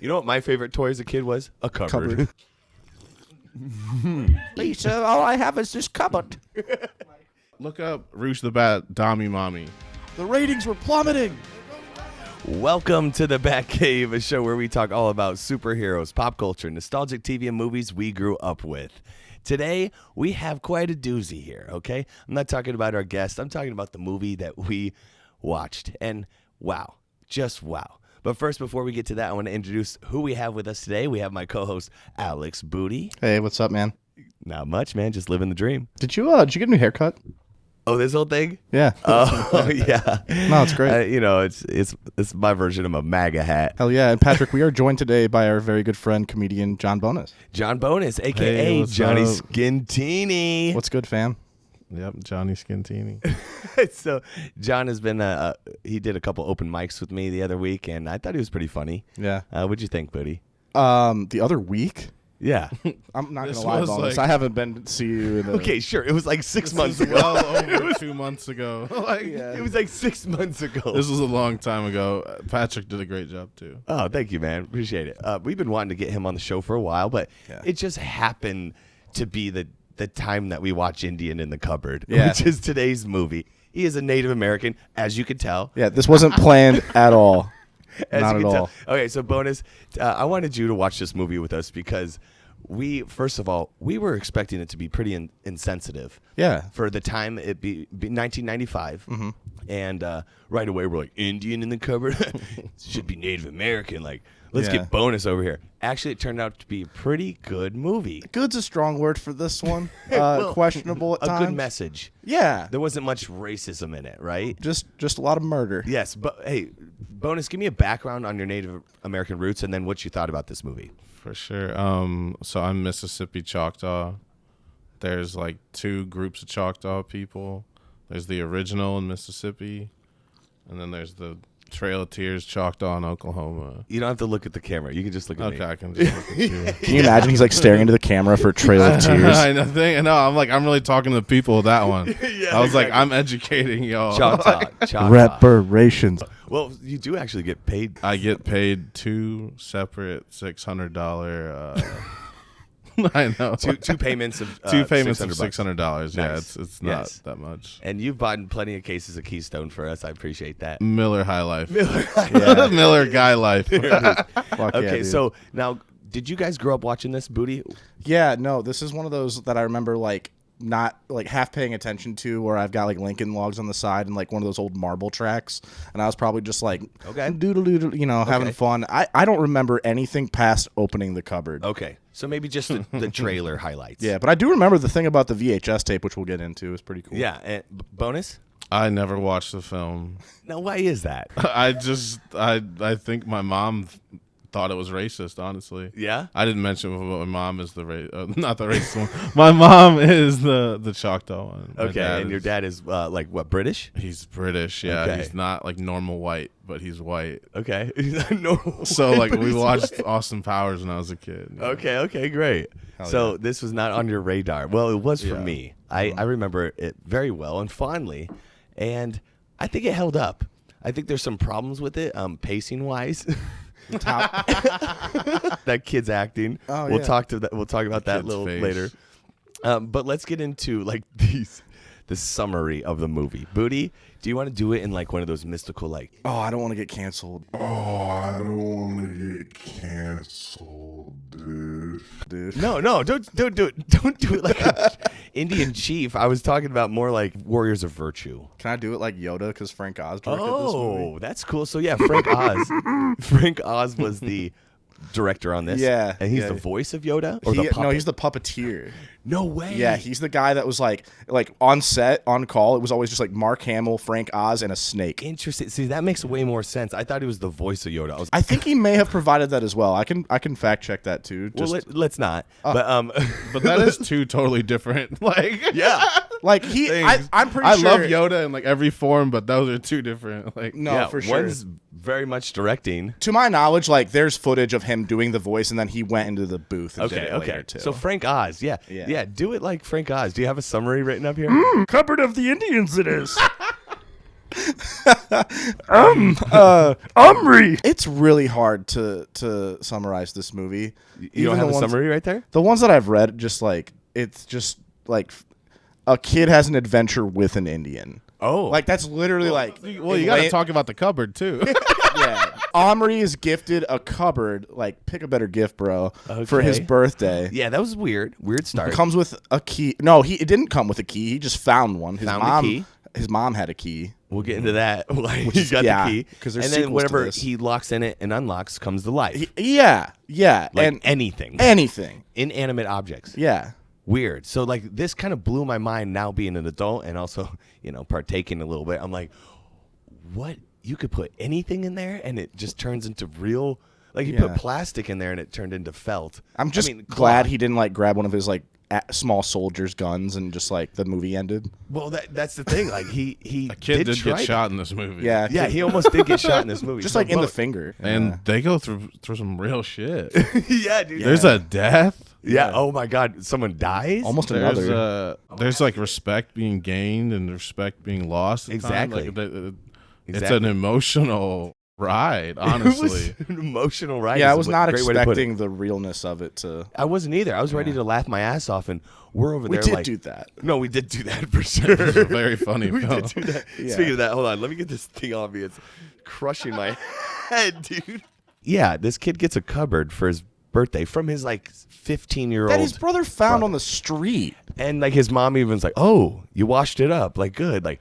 You know what my favorite toy as a kid was? A cupboard. Lisa, all I have is this cupboard. Look up Roosh the Bat, Dommy Mommy. The ratings were plummeting. Welcome to the PatCave, a show where we talk all about superheroes, pop culture, nostalgic TV and movies we grew up with. Today, we have quite a doozy here, okay? I'm not talking about our guest. I'm talking about the movie that we watched. And wow, just wow. But first, before we get to that, I want to introduce who we have with us today. We have my co-host, Alex Booty. Hey, what's up, man? Not much, man. Just living the dream. Did you get a new haircut? Oh, this whole thing? Yeah. Oh, yeah. No, it's great. It's my version of a MAGA hat. Hell yeah. And Patrick, we are joined today by our very good friend, comedian John Bonus. John Bonus, a.k.a. Johnny Skintini. What's good, fam? Yep, Johnny Skintini. So John has been, he did a couple open mics with me the other week, and I thought he was pretty funny. Yeah. What'd you think, Booty? The other week? Yeah. I'm not going This to lie, was Bonus. like- I haven't been to see you in Okay, sure. It was like 6 months ago. Well over 2 months ago. It was like 6 months ago. This was a long time ago. Patrick did a great job, too. Oh, thank you, man. Appreciate it. We've been wanting to get him on the show for a while, but it just happened to be the time that we watch Indian in the Cupboard, which is today's movie. He is a Native American, as you could tell. Yeah, this wasn't planned at all. Not at all. Okay, so Bonus, I wanted you to watch this movie with us because first of all, we were expecting it to be pretty insensitive. Yeah. For the time, it'd be 1995. Mm-hmm. And right away, we're like, Indian in the Cupboard? Should be Native American. Like, let's get Bonus over here. Actually, it turned out to be a pretty good movie. Good's a strong word for this one. Well, questionable at times. A good message. Yeah. There wasn't much racism in it, right? Just a lot of murder. Yes, but hey, Bonus, give me a background on your Native American roots and then what you thought about this movie. For sure. So I'm Mississippi Choctaw. There's like two groups of Choctaw people. There's the original in Mississippi, and then there's the Trail of Tears Choctaw in Oklahoma. You don't have to look at the camera. You can just look at me. Okay, I can just look at you. Can you imagine he's like staring into the camera for Trail of Tears? I know. I'm really talking to the people with that one. Yeah, I was like, I'm educating y'all. Choctaw. Reparations. Well, you do actually get paid. I get paid two separate $600. I know. Two payments of two payments of $600. $600. Yeah, Nice. it's not that much. And you've bought plenty of cases of Keystone for us. I appreciate that. Miller High Life. Yeah. Miller Guy Life. Fuck Okay, yeah, so now, did you guys grow up watching this, Booty? yeah, no, this is one of those that I remember like not like half paying attention to, where I've got like Lincoln Logs on the side and like one of those old marble tracks, and I was probably just like doodle doodle, having fun. I don't remember anything past opening the cupboard. Okay, so maybe just the trailer highlights. Yeah, but I do remember the thing about the VHS tape, which we'll get into. Is pretty cool. Yeah, and Bonus? I never watched the film. Now, why is that? I think my mom thought it was racist, honestly. Yeah? I didn't mention my mom is not the racist one. My mom is the Choctaw one. Okay, and your dad is like what, British? He's British, yeah. Okay. He's not like normal white, but he's white. Okay. No. So like we watched Austin Powers when I was a kid. Okay, great. So this was not on your radar. Well, it was for me. I remember it very well and fondly, and I think it held up. I think there's some problems with it, pacing wise. That kid's acting. Oh, We'll yeah. talk about that a kid's little face. later. But let's get into like the summary of the movie. Booty, do you want to do it in like one of those mystical like? Oh, I don't want to get canceled, I don't want to get canceled, dude. No, don't do it. Don't do it like an Indian chief. I was talking about more like warriors of virtue. Can I do it like Yoda? Because Frank Oz directed this movie. Oh, that's cool. So yeah, Frank Oz. Frank Oz was the director on this. Yeah, and he's yeah. the voice of Yoda, or the puppet? No, he's the puppeteer. No way. Yeah, he's the guy that was like on set, on call. It was always just like Mark Hamill, Frank Oz, and a snake. Interesting. See, that makes way more sense. I thought he was the voice of Yoda. I think he may have provided that as well. I can fact check that too. Well, let's not. But But that is two totally different. Like yeah. like I'm pretty sure. I love Yoda in like every form, but those are two different. Like No, Yeah, for sure. one's very much directing. To my knowledge, like there's footage of him doing the voice, and then he went into the booth and did it later too. So Frank Oz, yeah, do it like Frank Oz. Do you have a summary written up here? Cupboard of the Indians, it is. Omri. It's really hard to summarize this movie. You don't have a summary right there? The ones that I've read, it's just like a kid has an adventure with an Indian. Oh. Like, that's literally Well, you got to talk about the cupboard, too. Yeah. Omri is gifted a cupboard, like, pick a better gift, bro, for his birthday. Yeah, that was weird. Weird start. It comes with a key. No, it didn't come with a key. He just found one. Found a key? His mom had a key. We'll get into that. He's got the key. Because and then whatever he locks in it and unlocks comes to life. Yeah. Like and anything. Inanimate objects. Yeah. Weird. So, like, this kind of blew my mind now being an adult and also, partaking a little bit. I'm like, what? You could put anything in there and it just turns into real. Like, you put plastic in there and it turned into felt. I'm just glad he didn't, like, grab one of his, like, small soldiers' guns and just, like, the movie ended. Well, that's the thing. Like, he a kid did get shot in this movie. Yeah. Yeah, he almost did get shot in this movie. Just, like, in the finger. And they go through some real shit. Yeah, dude. There's a death. Yeah. Oh my God. Someone dies. Almost another. There's like respect being gained and respect being lost. Exactly. It's an emotional ride. Honestly, it was an emotional ride. Yeah, I was not expecting the realness of it. I wasn't either. I was ready to laugh my ass off, and we're over there. We did do that. No, we did do that for sure. It was a very funny we film. did do that. Yeah. Speaking of that, hold on. Let me get this thing off me. It's crushing my head, dude. Yeah, this kid gets a cupboard for his birthday from his like 15-year-old that his brother found on the street. And like his mom even was like, "Oh, you washed it up, like good." Like,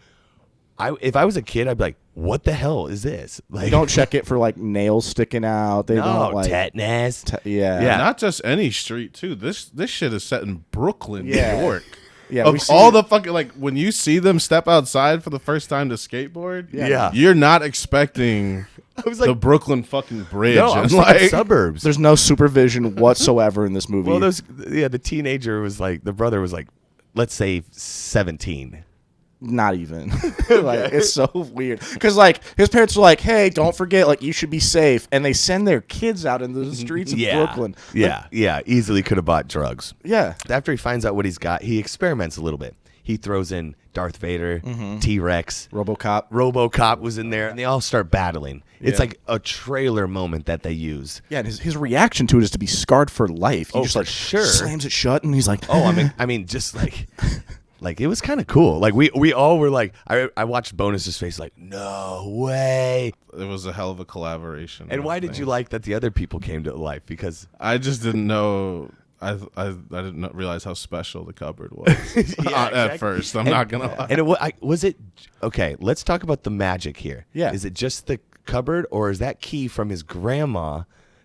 if I was a kid, I'd be like, "What the hell is this?" Like, They don't check it for like nails sticking out. They don't like tetanus. Yeah. Not just any street too. This shit is set in Brooklyn, Yeah. New York. Yeah, Of all the fucking, like, when you see them step outside for the first time to skateboard, Yeah. you're not expecting I was like, the Brooklyn fucking bridge. no, I and was like, like suburbs. There's no supervision whatsoever in this movie. Well, the teenager was like, the brother was like, let's say 17. Not even. Like, it's so weird. Because, like, his parents were like, hey, don't forget, like, you should be safe. And they send their kids out into the streets of Brooklyn. Yeah, easily could have bought drugs. Yeah. After he finds out what he's got, he experiments a little bit. He throws in Darth Vader, T-Rex. RoboCop was in there, and they all start battling. It's like a trailer moment that they use. Yeah, and his reaction to it is to be scarred for life. He just, for like, sure. slams it shut, and he's like, Oh, I mean, just like... Like, it was kind of cool. Like, we all were like, I watched Bonus's face like, no way. It was a hell of a collaboration. And why did you like that the other people came to life? Because I just didn't know. I didn't realize how special the cupboard was at first. I'm not gonna lie. And was it okay? Let's talk about the magic here. Yeah. Is it just the cupboard, or is that key from his grandma,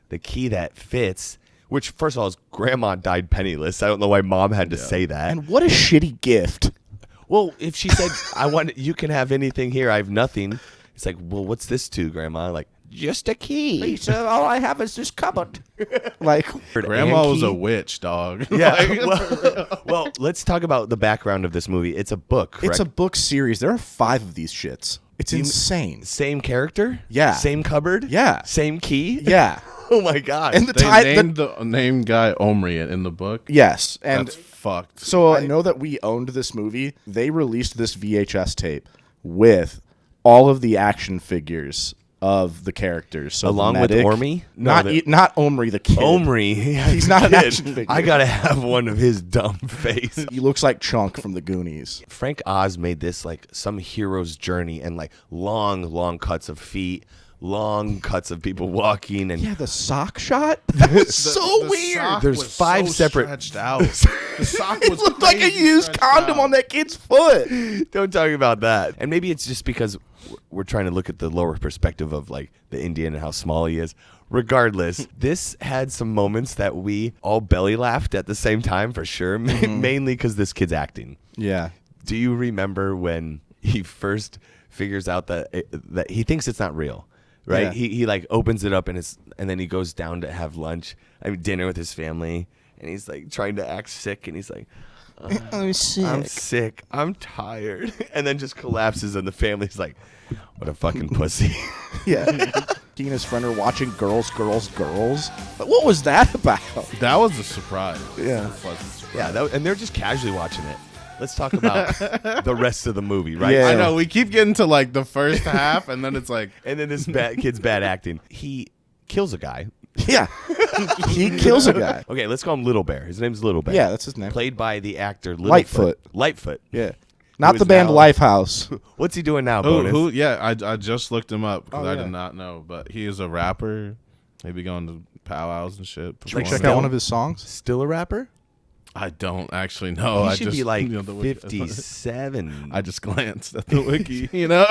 the key that fits? Which, first of all, his grandma died penniless. I don't know why mom had to say that. and what a shitty gift. Well, if she said, you can have anything here, I have nothing. It's like, well, what's this to, grandma? Like, just a key. Lisa, all I have is this cupboard. Like, Grandma was a witch, dog. Yeah. Well, let's talk about the background of this movie. It's a book, correct? it's a book series. There are 5 of these shits. It's insane. Same character? Yeah. Same cupboard? Yeah. Same key? Yeah. Oh, my God. And They named the named guy Omri in the book. yes. And That's fucked. so I know that we owned this movie. They released this VHS tape with all of the action figures of the characters. So Along the with medic, Omri? Not Omri the kid. Omri. Yeah, He's not an kid. action figure. I got to have one of his dumb face. He looks like Chunk from the Goonies. Frank Oz made this like some hero's journey and like long cuts of feet, long cuts of people walking. And Yeah, the sock shot? That was so weird. sock There's was 5 so separate- stretched out. The sock It was looked like a crazy used stretched condom out. on that kid's foot. Don't talk about that. And maybe it's just because we're trying to look at the lower perspective of like the Indian and how small he is. Regardless, this had some moments that we all belly laughed at the same time for sure, mainly because this kid's acting. Yeah. Do you remember when he first figures out that he thinks it's not real? Right? Yeah. He like opens it up and then he goes down to have lunch, dinner with his family, and he's like trying to act sick, and he's like, I'm sick. I'm sick. I'm tired. And then just collapses, and the family's like, what a fucking pussy. Yeah. He and his friend are watching Girls. What was that about? That was a surprise. Yeah. A pleasant surprise. Yeah, and they're just casually watching it. let's talk about the rest of the movie, right? Yeah. I know we keep getting to like the first half, and then it's like, And then this kid's bad acting. He kills a guy. Yeah. He kills a guy. Okay, let's call him Little Bear. His name's Little Bear. Yeah, that's his name. Played by the actor Lightfoot. Lightfoot. Yeah. Not Who the is band now- Lifehouse. What's he doing now, Bonus? who? Yeah, I just looked him up because Oh, I yeah. did not know, but he is a rapper. Maybe going to powwows and shit. Like, performing. check out one of his songs. Still a rapper? I don't actually know. He I should just, be like the wiki- 57. I just glanced at the wiki. You know,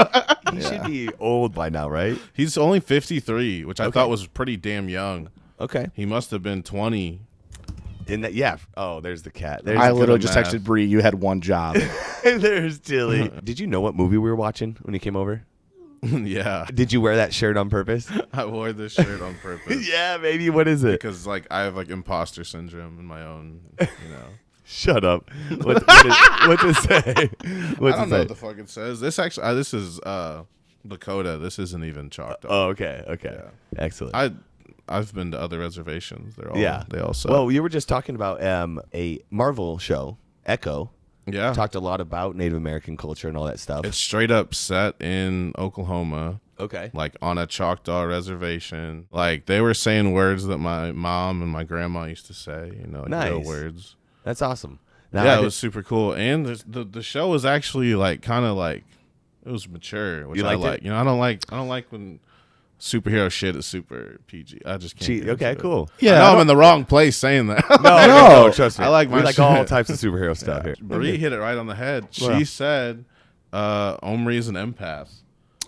He should be old by now, right? he's only 53, which I Okay. thought was pretty damn young. Okay. He must have been 20. In that, yeah. Oh, there's the cat. There's, I good literally at just math. texted Bree, you had one job. there's Tilly. Did you know what movie we were watching when you came over? Yeah, Did you wear that shirt on purpose? I wore this shirt on purpose. Yeah, maybe. What is it? Because like I have like imposter syndrome in my own, you know. Shut up. What to say? What I to don't know say? what the fuck it says. This actually, this is Lakota. This isn't even chalked up. Oh, okay. Okay. Yeah. Excellent. I've been to other reservations. They're all they all suck. Well, you were just talking about a Marvel show, Echo. yeah, Talked a lot about Native American culture and all that stuff. it's straight up set in Oklahoma, okay. like on a Choctaw reservation. Like they were saying words that my mom and my grandma used to say. You know, like real Nice. words. That's awesome. Now, Yeah, I it did- was super cool, and the show was actually like kind of like it was mature, which You I liked it? like. You know, I don't like when superhero shit is super PG. I just can't. get Okay, into it. cool. I know I'm in the wrong place saying that. No, trust me. I like we my like all shit. types of superhero stuff here. Bree hit it right on the head. Well. She said, "Omri is an empath."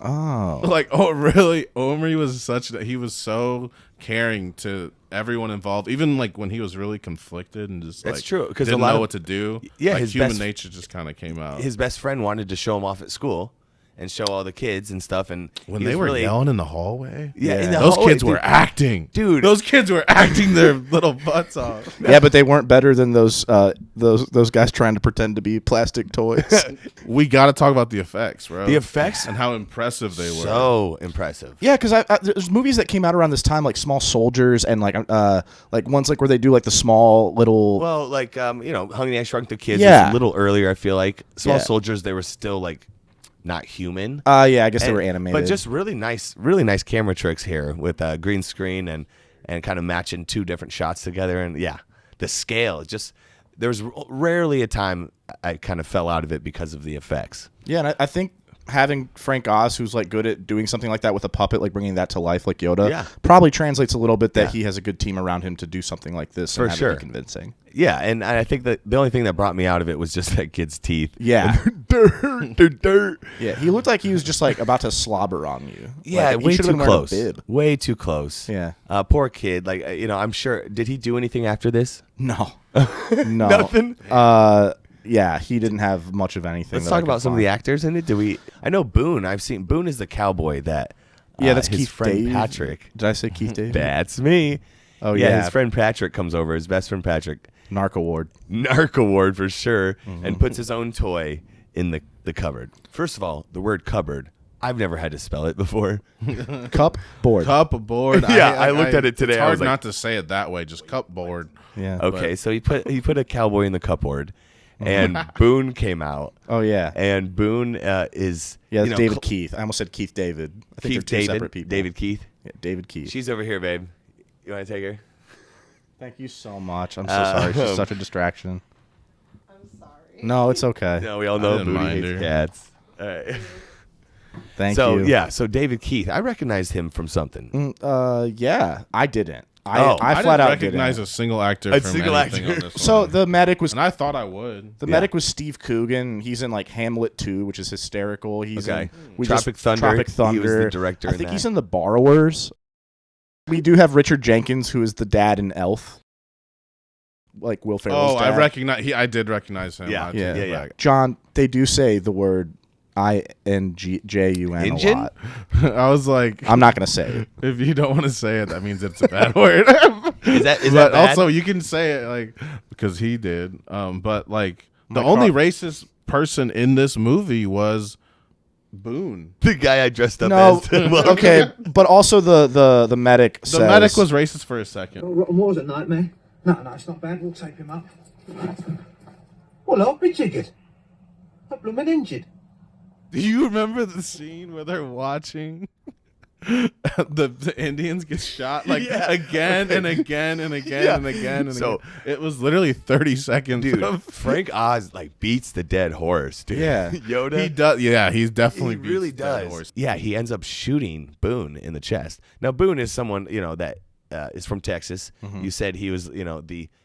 Oh. Like, oh, really? Omri was he was so caring to everyone involved, even like when he was really conflicted and just That's like true, 'cause a didn't lot know of- what to do. Yeah, like, his human best- nature just kind of came out. His best friend wanted to show him off at school and show all the kids and stuff. And When he they was were really, yelling in the hallway, Yeah, in the those hallway, kids were dude. acting, Dude. Those kids were acting their little butts off. Yeah, but they weren't better than those guys trying to pretend to be plastic toys. We got to talk about the effects, bro. The effects and how impressive they were. so impressive. Yeah, because there's movies that came out around this time, like Small Soldiers, and like ones like where they do like the small little. Well, like Honey I Shrunk the Kids Yeah. was a little earlier. I feel like Small Yeah. Soldiers, they were still like not human. Yeah, I guess they And- were animated, but just really nice camera tricks here with green screen and kind of matching two different shots together. And yeah, the scale, there was rarely a time I kind of fell out of it because of the effects. yeah. And I think having Frank Oz, who's like good at doing something like that with a puppet, like bringing that to life, like Yoda, Yeah. probably translates a little bit that Yeah. he has a good team around him to do something like this For and have sure. it be convincing. Yeah, and I think that the only thing that brought me out of it was just that kid's teeth. Yeah. Dirt. Yeah, he looked like he was just like about to slobber on you. Yeah, Like, he way should've too been wearing a close. bib. Way too close. Yeah. Poor kid. Like I'm sure. Did he do anything after this? No, no, Nothing? Yeah, he didn't have much of anything. Let's that I talk could about some of the find. actors in it. I know Boone. I've seen Boone is the cowboy that. Yeah, that's his Keith friend Dave. Patrick. Did I say Keith David? That's me. Oh yeah, yeah, his friend Patrick comes over. His best friend Patrick, Narc Award. Narc Award for sure, Mm-hmm. and puts his own toy in the cupboard. First of all, the word cupboard. I've never had to spell it before. Cup board. Cupboard. Yeah, I looked at it today. It's I hard was like- not to say it that way. Just cupboard. Yeah. Okay, so he put a cowboy in the cupboard, and Boone came out, Oh yeah. and Boone is Yeah, you that's know, David Keith. I almost said Keith David. I think Keith they're two David, separate people. David Keith. Yeah, David Keith. She's over here, babe. You want to take her? Thank you so much. I'm so sorry. She's such a distraction. I'm sorry. No, it's okay. No, we all I know didn't Booty mind hates her. cats. All right. Thank So you. yeah, so David Keith, I recognized him from something. Yeah, I didn't. I Oh, I I flat didn't out recognize didn't. a single actor A from single anything actor. on this So one. the medic was and I thought I would. the medic was Steve Coogan. He's in like Hamlet 2, which is hysterical. He's Okay. in Tropic Thunder. Tropic He was Thunder. the director I in think that. he's in The Borrowers. We do have Richard Jenkins, who is the dad in Elf, like Will Ferrell's Oh, dad. I did recognize him. Yeah. I take Yeah. it Yeah. back. John, they do say the word INGJUN a Engine? lot. I was like, I'm not gonna say it. if you don't want to say it, that means it's a bad word. Is that but bad? also you can say it like because he did. But like the My only car- racist person in this movie was Boone. the guy I dressed up No, as? Well, okay, but also the medic. The says, medic was racist for a second. What was it, nightmare? No, it's not bad. We'll tape him up. Well, I'll be ticket. Do you remember the scene where they're watching the Indians get shot again and again and again and again and So- again? It was literally 30 seconds. Dude, Frank Oz beats the dead horse, dude. Yeah. Yoda. He does. Yeah, he's definitely He really beats that does. horse. Yeah, he ends up shooting Boone in the chest. Now, Boone is someone that is from Texas. You said he was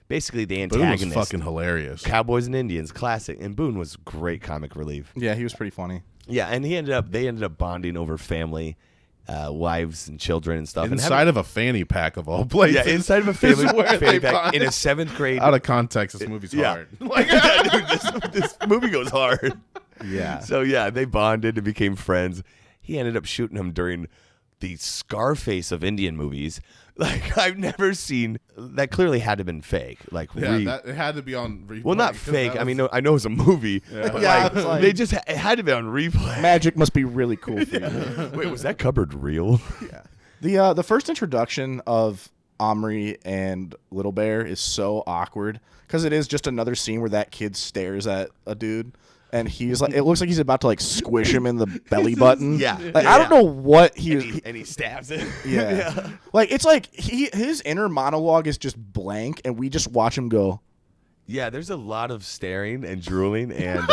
basically the Boone was antagonist. fucking hilarious. Cowboys and Indians, classic. And Boone was great comic relief. Yeah, he was pretty funny. Yeah, and they ended up bonding over family, wives and children and stuff. Inside of a fanny pack of all places. Yeah, inside of a family is where fanny they pack bond. in a 7th grade. Out of context, this movie's hard. Yeah, dude, this movie goes hard. Yeah. So yeah, they bonded and became friends. He ended up shooting him during the Scarface of Indian movies. I've never seen that. Clearly had to have been fake. Yeah, it had to be on replay. Well, not 'cause fake. that I mean, was- no, I know it's a movie. Yeah. But Yeah, it's like- they just it had to be on replay. Magic must be really cool for you. Wait, was that cupboard real? Yeah. The first introduction of Omri and Little Bear is so awkward because it is just another scene where that kid stares at a dude. And he's it looks like he's about to squish him in the belly button. Yeah. I don't know what he is. And he stabs it. Yeah. It's his inner monologue is just blank, and we just watch him go. Yeah, there's a lot of staring and drooling, and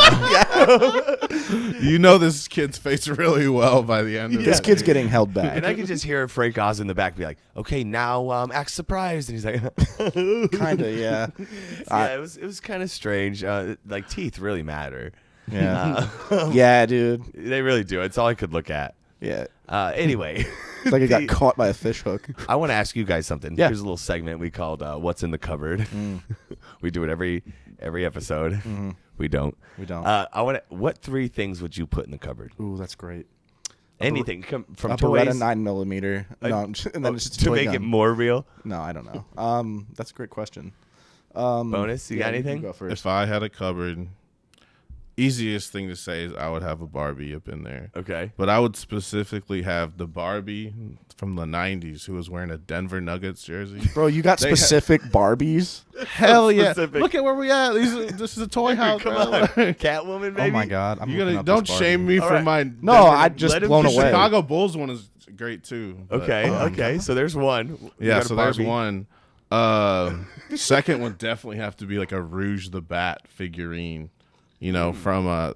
You know this kid's face really well by the end of This it. kid's getting held back. and I can just hear Frank Oz in the back be like, "Okay, now act surprised," and he's like, Kind of, yeah. "Yeah, it was kind of strange. Teeth really matter. Yeah. Yeah, dude. They really do. It's all I could look at. Yeah. Anyway, It's like he got caught by a fish hook. I want to ask you guys something. Yeah. Here's a little segment we called "What's in the Cupboard." We do it every episode. We don't. We don't. What 3 things would you put in the cupboard? Ooh, that's great. Anything from A toys Beretta 9mm. No, and then it's just a to toy make gun. it more real. No, I don't know. That's a great question. Bonus. You got anything? You go first. If I had a cupboard, easiest thing to say is I would have a Barbie up in there. Okay. But I would specifically have the Barbie from the 90s who was wearing a Denver Nuggets jersey. Bro, you got They ha- specific Barbies? Hell yeah. Specific. Look at where we at. This is a toy house. Come bro. on, Catwoman, baby. Oh my God. I'm You looking gotta, up don't this Barbie. shame me All for right. my No, Denver- I just Let him blown the away. Chicago Bulls one is great too. but, Okay. So there's one. You Yeah, got a so there's Barbie. one. Second would definitely have to be like a Rouge the Bat figurine. From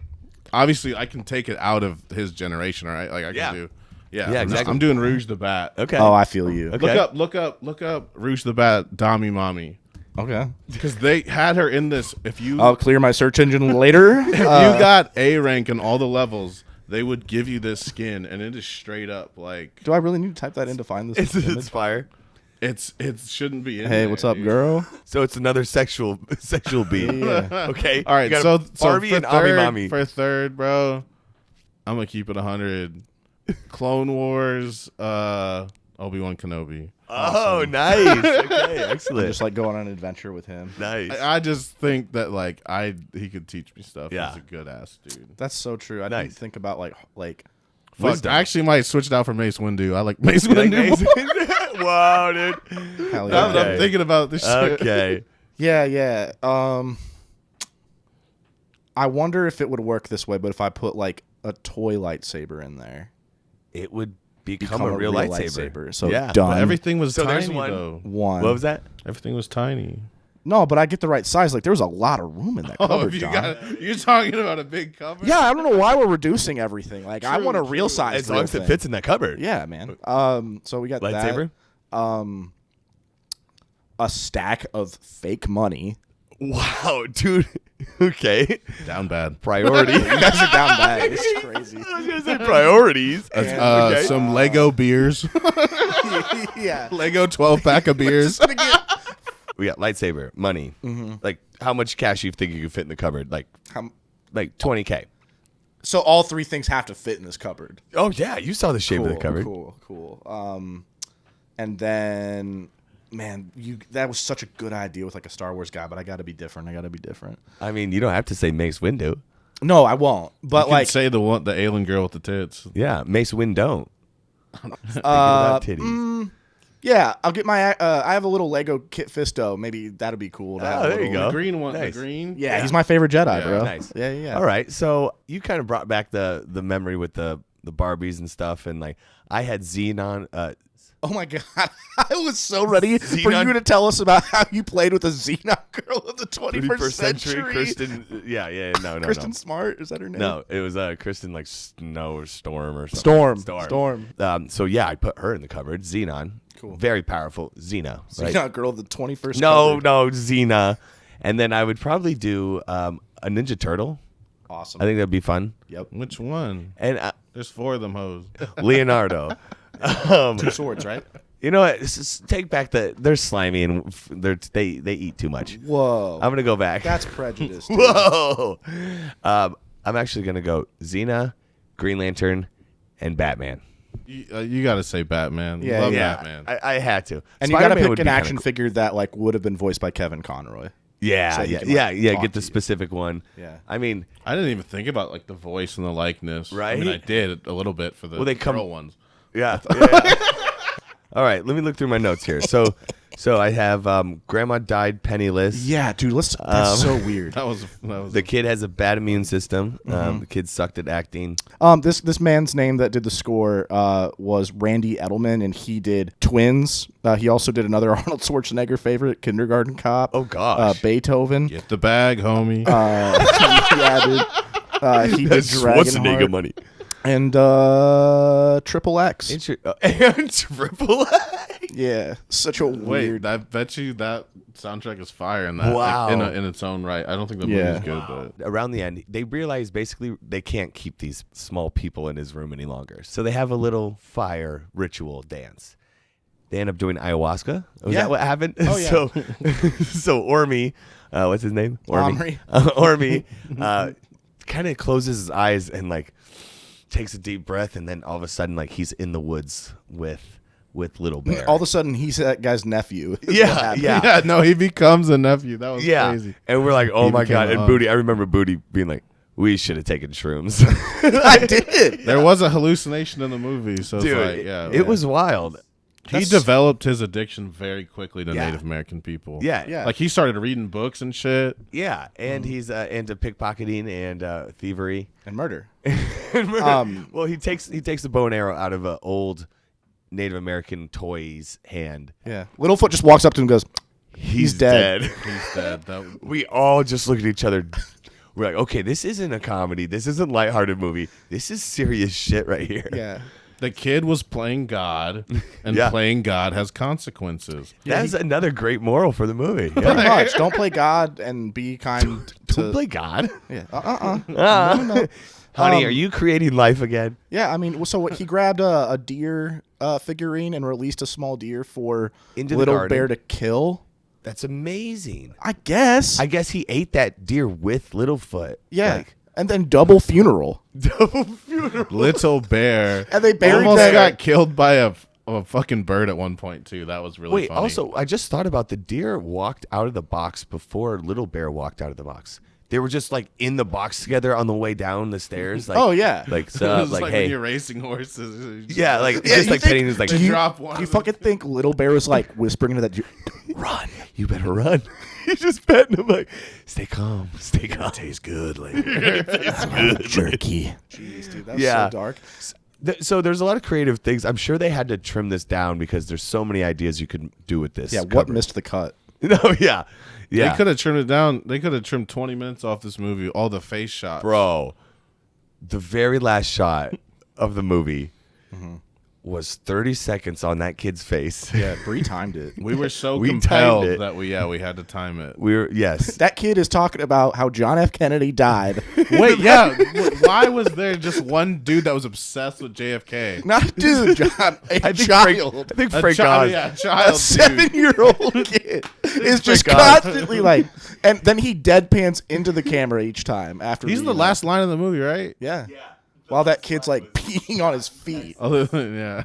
obviously I can take it out of his generation, right? I Yeah. can do. Yeah, Yeah, exactly. I'm doing Rouge the Bat. Okay. Oh, I feel you. Okay. Look up Rouge the Bat, Dami Mommy. Okay. Because they had her in this. If you I'll clear my search engine later. you got A rank in all the levels, they would give you this skin, and it is straight up like Do I really need to type that in to find this? It's fire. it shouldn't be in Hey, there, what's up, dude. girl? So it's another sexual beat. Yeah. Okay. All right, You got so Barbie for and Ami third, Mommy. for third, bro, I'm gonna keep it 100. Clone Wars, Obi-Wan Kenobi. Oh, nice. Okay, excellent. Just go on an adventure with him. Nice. I just think that he could teach me stuff. Yeah. He's a good ass dude. That's so true. I Nice. didn't think about like Fuck, Wisdom. I actually might switch it out for Mace Windu. I like Mace You like Windu. Mason? Wow, dude. hell Now yeah. that I'm thinking about this shit. Okay. Yeah. I wonder if it would work this way, but if I put a toy lightsaber in there, It would become a real lightsaber. So yeah. done. But everything was So tiny there's one- though. One. What was that? Everything was tiny. No, but I get the right size. There was a lot of room in that cupboard, you John. you're talking about a big cupboard? Yeah, I don't know why we're reducing everything. I want a real size. As long as it fits in that cupboard. Yeah, man. So we got Lightsaber? that. A stack of fake money. Wow, dude. Okay. Down bad. Priority. You guys are down bad. It's crazy. I was going to say priorities. Okay. Some Lego beers. Yeah. Lego 12-pack of beers. We got lightsaber, money. Like, how much cash you think you could fit in the cupboard? Like 20K. So all 3 things have to fit in this cupboard. Oh, yeah. You saw the shape of the cupboard. Cool. And then, man, that was such a good idea with a Star Wars guy, but I got to be different. I mean, you don't have to say Mace Windu. No, I won't. But You can say the alien girl with the tits. Yeah, Mace Windu. Thinking about titties. Yeah, I'll get my. I have a little Lego Kit Fisto. Maybe that'd be cool. To have a there you little- go. The green one. Nice. The green. Yeah, he's my favorite Jedi, Yeah. bro. Nice. Yeah. All right, so you kind of brought back the memory with the Barbies and stuff, and like I had Xenon. Oh my god, I was so ready for Xenon- you to tell us about how you played with a Xenon girl of the 21st century. Kristen. Yeah, no. Kristen Smart, is that her name? No, it was Kristen like Snow or Storm or something. Storm. So yeah, I put her in the cupboard. Xenon, Cool. very powerful. Xena, right? Xenon girl of the 21st. No, cupboard. Xena. And then I would probably do a Ninja Turtle. Awesome. I think that'd be fun. Yep. Which one? And There's 4 of them hoes. Leonardo. 2 swords, right? You know what? Take back they're slimy and they eat too much. Whoa. I'm gonna go back. That's prejudice. dude. Whoa. I'm actually gonna go Xena, Green Lantern, and Batman. You got to say Batman. Yeah, Love Yeah, Batman. I had to. And you got to Spider-Man would pick an be kinda action cool. figure that like would have been voiced by Kevin Conroy. Yeah, so he yeah, can, like, yeah. talk Get the to you. specific one. Yeah. I mean, I didn't even think about like the voice and the likeness. Right? I mean, I did a little bit for the They come- girl ones. yeah. All right, let me look through my notes here. So I have Grandma died penniless. Yeah, dude. That's so weird. That was The kid has a bad immune system. The kid sucked at acting. This man's name that did the score was Randy Edelman, and he did Twins. He also did another Arnold Schwarzenegger favorite, Kindergarten Cop. Oh, gosh. Beethoven. get the bag, homie. Yeah, dude. He did That's Schwarzenegger Dragonheart money. and Triple X. And Triple A. Yeah, such a Wait, weird. I bet you that soundtrack is fire in that. Wow. Like, in its own right. I don't think the Yeah. movie's good, but Around the end, they realize basically they can't keep these small people in his room any longer. So they have a little fire ritual dance. They end up doing ayahuasca. Was Yeah. that what happened? Oh, yeah. So Ormy, what's his name? Omri. Ormy kind of closes his eyes and like takes a deep breath, and then all of a sudden, like he's in the woods with Little Bear. All of a sudden, he's that guy's nephew. yeah. yeah, no, he becomes a nephew. That was Yeah. crazy. And we're like, oh He my became God. a And hug. Booty, I remember Booty being like, we should have taken shrooms. I did. There was a hallucination in the movie, so Dude, it's like, yeah, it was wild. He developed his addiction very quickly to Yeah. Native American people. Yeah. Yeah. Like he started reading books and shit. Yeah. And he's into pickpocketing and thievery. And murder. Well, he takes the bow and arrow out of an old Native American toy's hand. Yeah. Littlefoot just walks up to him and goes, He's dead. He's dead. That, We all just look at each other. We're like, okay, this isn't a comedy. This isn't a lighthearted movie. This is serious shit right here. yeah. the kid was playing God, and Yeah. playing God has consequences. That's another great moral for the movie. Pretty Yeah. much. Don't play God and be kind to. Don't play God. Yeah. Honey, are you creating life again? Yeah, I mean, so he grabbed a deer figurine and released a small deer for Into the Little garden. Bear to kill. That's amazing. I guess. I guess he ate that deer with Littlefoot. yeah. Like, And then double funeral. double funeral. Little Bear And they buried almost that- got killed by a fucking bird at one point too. That was really Wait, funny. also, I just thought about the deer walked out of the box before Little Bear walked out of the box. They were just like in the box together on the way down the stairs. Like, Oh, yeah. Like, it so, was like, like hey. when you're racing horses. Yeah, like, Yeah, just you like think- petting his like, They Do you, drop one do you of them. fucking think Little Bear was like whispering into that deer, run. You better run. He's just petting him like, stay calm. Stay calm. Tastes good, lady. jerky. Jeez, dude, that's Yeah. so dark. So there's a lot of creative things. I'm sure they had to trim this down because there's so many ideas you could do with this. Yeah, what cover. missed the cut? No, yeah. Yeah. They could have trimmed it down. They could have trimmed 20 minutes off this movie. All the face shots. Bro, the very last shot of the movie was 30 seconds on that kid's face. Yeah, Bree timed it. We were so We timed compelled it. that we had to time it. Yes. That kid is talking about how John F. Kennedy died. Wait, yeah. Why was there just one dude that was obsessed with JFK? Not dude, John. A I think child. Frank Oz. Yeah, A child. dude. 7-year-old kid is just Frank Oz. constantly like, and then he deadpans into the camera each time after. He's the being last line of the movie, right? Yeah. While that kid's like peeing on his feet. Other than, yeah.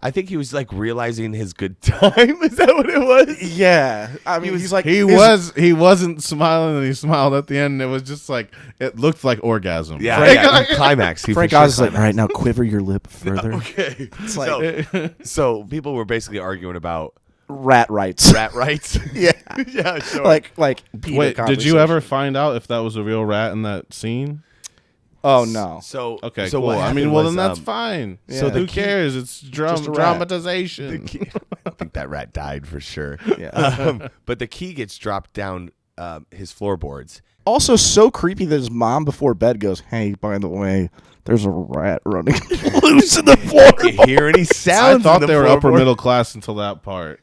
I think he was like realizing his good time. Is that what it was? Yeah, I mean, he's like He wasn't smiling, and he smiled at the end. And it was just like it looked like orgasm. Yeah, climax. He Frank for sure Oz is like, all right, climaxed. now quiver your lip further. Okay. It's like So people were basically arguing about rat rights. rat rights. Yeah, Yeah, sure. like PETA Wait, did you conversation. ever find out if that was a real rat in that scene? Oh no. So Okay, so cool. what I mean, happened well, was, then that's fine. Yeah. So The who cares? It's just a rat. dramatization. I think that rat died for sure. Yeah. But the key gets dropped down his floorboards. Also, so creepy that his mom before bed goes, "Hey, by the way, there's a rat running loose in the floor." You hear any I sounds? thought in the they were upper floorboard? middle class until that part.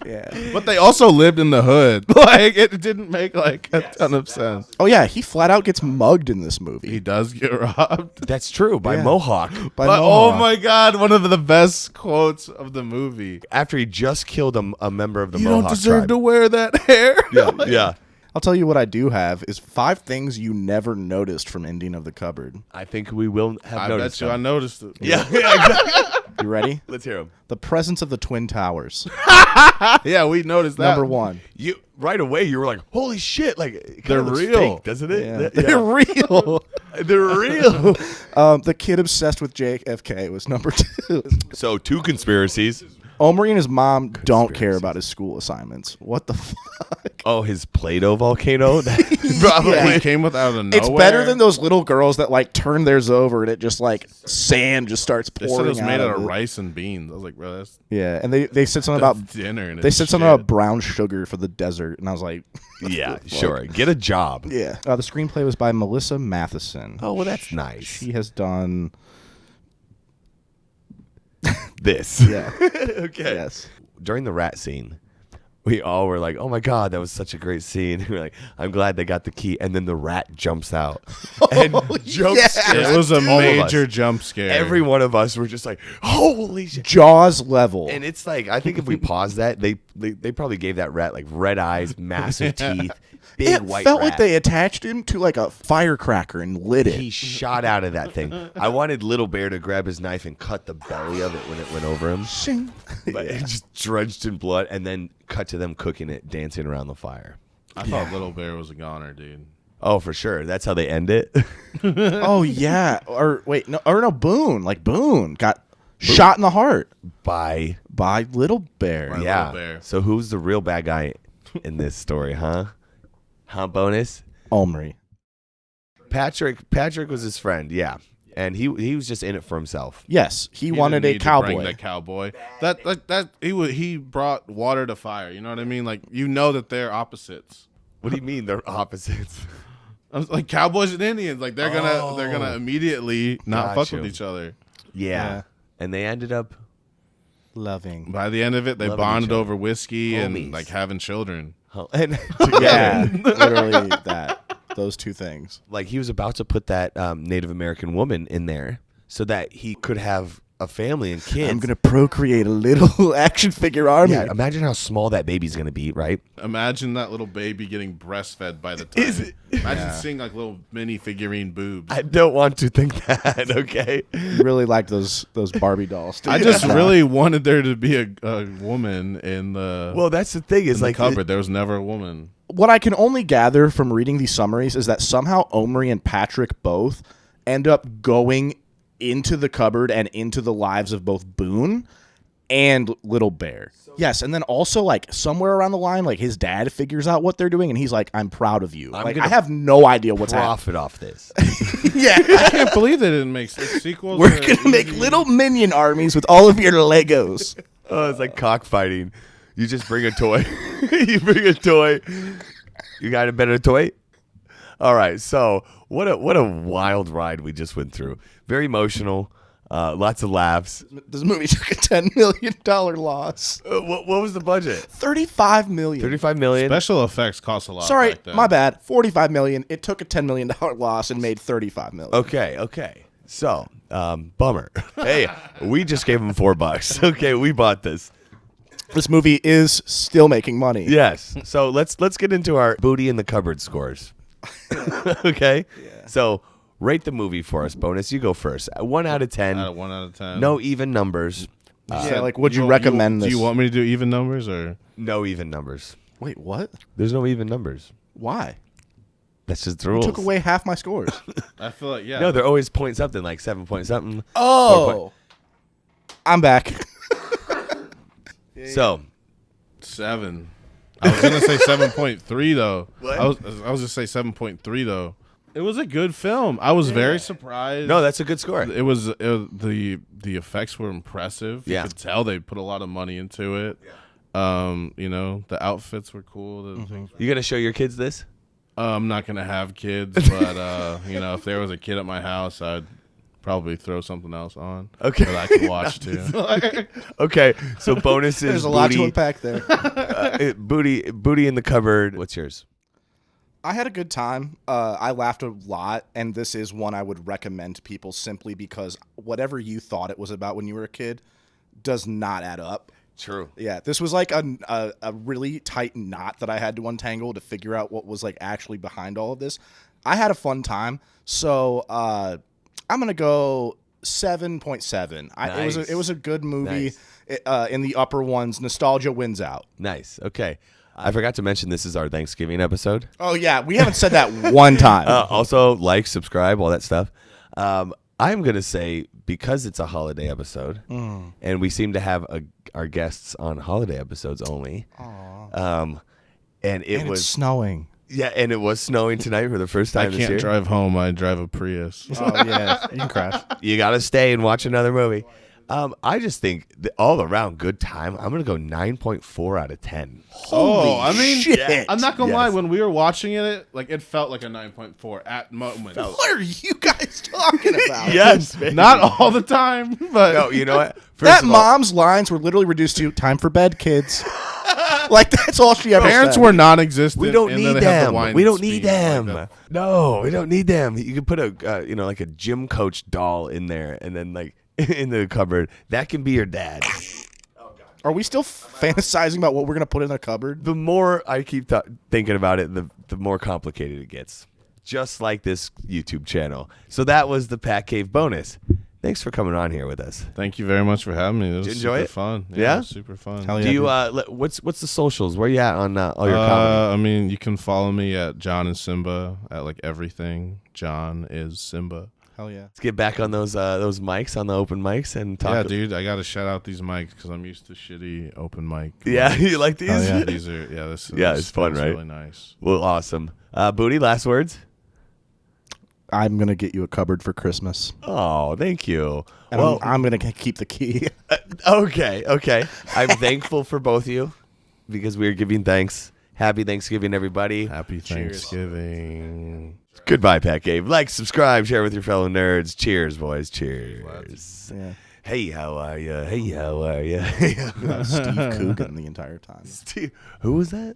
Yeah. But they also lived in the hood. Like it didn't make like a ton of sense. Oh yeah, he flat out gets mugged in this movie. He does get robbed. That's true by Yeah. Mohawk. By But oh Mohawk. my god, one of the best quotes of the movie. After he just killed a member of the You Mohawk don't deserve tribe. to wear that hair. Yeah. I'll tell you what I do have is 5 things you never noticed from Ending of the Cupboard. I think we will have I noticed bet you I them. noticed it. Yeah, exactly. You ready? Let's hear him. The presence of the Twin Towers. Yeah, we noticed that. Number 1. You right away. You were like, "Holy shit!" Like it They're kinda looks real. fake, doesn't it? Yeah. They're real. They're real. The kid obsessed with JFK was number 2. So 2 conspiracies. Omri and his mom don't care about his school assignments. What the fuck? Oh, his Play-Doh volcano. That probably. Yeah. He came with out of nowhere. It's better than those little girls that like turn theirs over and it just like sand just starts They pouring said it was made out of it. rice and beans. I was like, bro, that's Yeah, and they said something about dinner. And they it's said something shit. about brown sugar for the desert, and I was like, Yeah, sure. Get a job. yeah. The screenplay was by Melissa Matheson. Oh well, that's nice. She has done This. yeah. Okay. Yes. During the rat scene, we all were like, "Oh my god, that was such a great scene." We're like, "I'm glad they got the key." And then the rat jumps out and jumps. yeah. It was a all of us. major jump scare. Every one of us were just like, "Holy shit!" Jaws level. And it's like, I think if we pause that, they probably gave that rat like red eyes, massive teeth, big it white felt rat. like they attached him to like a firecracker and lit it. He shot out of that thing. I wanted Little Bear to grab his knife and cut the belly of it when it went over him. Shing. But it just drenched in blood, and then cut to them cooking it, dancing around the fire. I thought Little Bear was a goner, dude. Oh, for sure. That's how they end it. Oh yeah. Or wait, no, Boone. Like Boone got shot in the heart By by Little Bear. By yeah. Little Bear. So who's the real bad guy in this story, huh? Huh, Bonus? Omri. Patrick was his friend, yeah. And he was just in it for himself. Yes, he He wanted didn't a need to bring cowboy. the cowboy. He brought water to fire. You know what I mean? Like you know that they're opposites. What do you mean they're opposites? I was like cowboys and Indians. Like they're gonna immediately not Got fuck you. with each other. Yeah. Yeah. And they ended up Loving. By the end of it, they Loving bonded each other. over whiskey Homies. and like having children. and Yeah, literally that. Those 2 things. like he was about to put that Native American woman in there so that he could have a family and kids. I'm gonna procreate a little action figure army. Yeah, imagine how small that baby's gonna be, right? Imagine that little baby getting breastfed by the time. Is it- Imagine seeing like little mini figurine boobs. I don't want to think that, okay? You really like those Barbie dolls. I just really wanted there to be a woman in the Well, that's the thing is in the like cupboard. There was never a woman. What I can only gather from reading these summaries is that somehow Omri and Patrick both end up going into the cupboard and into the lives of both Boone and Little Bear. Yes, and then also like somewhere around the line, like his dad figures out what they're doing, and he's like, "I'm proud of you." I'm Like gonna I have no idea what's happening. profit off this. Yeah, I can't believe they didn't make sequels. we're gonna make little minion armies with all of your Legos. Oh, it's like cockfighting. You just bring a toy. You bring a toy. You got a better toy? All right. So what a wild ride we just went through. Very emotional. Lots of laughs. This movie took a $10 million loss. What was the budget? $35 million. 35 million. Special effects cost a lot. Sorry, back then. my bad. $45 million. It took a $10 million loss and made $35 million. Okay. So, bummer. Hey, we just gave him $4. Okay, we bought this. This movie is still making money. Yes. So let's get into our booty in the cupboard scores. Okay. So Rate the movie for us, Bonus. You go first. 1 out of 10. 1 out of 10. No even numbers. Yeah, like, would you recommend this? Do you want me to do even numbers or? No even numbers. Wait, what? There's no even numbers. Why? That's just the You rules. took away half my scores. I feel like, yeah. No, they're always point something, like 7 point something. Oh. I'm back. So, 7. I was gonna say 7.3 though. What? I was gonna say 7.3 though. It was a good film. I was very surprised. no, that's a good score. It was the effects were impressive. Yeah. You could tell they put a lot of money into it. The outfits were cool. You going to show your kids this? I'm not gonna have kids, but if there was a kid at my house, I'd probably throw something else on. Okay. that I could watch too. Okay, so Bonus is There's a lot to unpack there. booty in the cupboard. What's yours? I had a good time. I laughed a lot, and this is one I would recommend to people simply because whatever you thought it was about when you were a kid does not add up. True. Yeah, this was like a really tight knot that I had to untangle to figure out what was like actually behind all of this. I had a fun time, so I'm gonna go 7.7. Nice. It was a good movie. Nice. In the upper ones, nostalgia wins out. Nice. Okay. I forgot to mention this is our Thanksgiving episode. Oh yeah, we haven't said that one time. Also, like, subscribe, all that stuff. I'm going to say, because it's a holiday episode, and we seem to have our guests on holiday episodes only, and it was it's snowing. Yeah, and it was snowing tonight for the first I time this year. can't drive home. I drive a Prius. Oh yeah, you can crash. You got to stay and watch another movie. I just think all around good time. I'm going to go 9.4 out of 10. Shit. I'm not gonna lie. Yes. When we were watching it, it felt like a 9.4 at moments. What are you guys talking about? Yes, baby. Not all the time, but No, you know what? First That of all, mom's lines were literally reduced to "time for bed, kids." Like that's all she ever parents said. were non-existent. we don't and then need they had the them. wine We don't need speech like them. that. No, we don't need them. You could put a like a gym coach doll in there, and then like in the cupboard. That can be your dad. Are we still fantasizing about what we're gonna put in the cupboard? The more I keep thinking about it, the more complicated it gets. Just like this YouTube channel. So that was the PatCave bonus. Thanks for coming on here with us. Thank you very much for having me. It was Did you enjoy super it? fun. Yeah? It was super fun. Hell yeah. Do you what's the socials? Where you at on all your comedy? I mean, you can follow me at John and Simba at everything. John is Simba. Hell yeah. Let's get back on those mics, on the open mics, and talk. Yeah, dude, I got to shout out these mics because I'm used to shitty open mic. Yeah, you like these? Oh, yeah. These are this. Yeah, this it's fun, feels right? Really nice. Well, awesome. Booty, last words? I'm gonna get you a cupboard for Christmas. Oh, thank you. And Well, I'm gonna keep the key. okay. I'm thankful for both of you because we are giving thanks. Happy Thanksgiving, everybody. Happy Thanksgiving. Goodbye, PatCave. Like, subscribe, share with your fellow nerds. Cheers, boys. Cheers. Yeah. Hey, how are you? Hey, how are you? Steve Coogan the entire time. Who was that?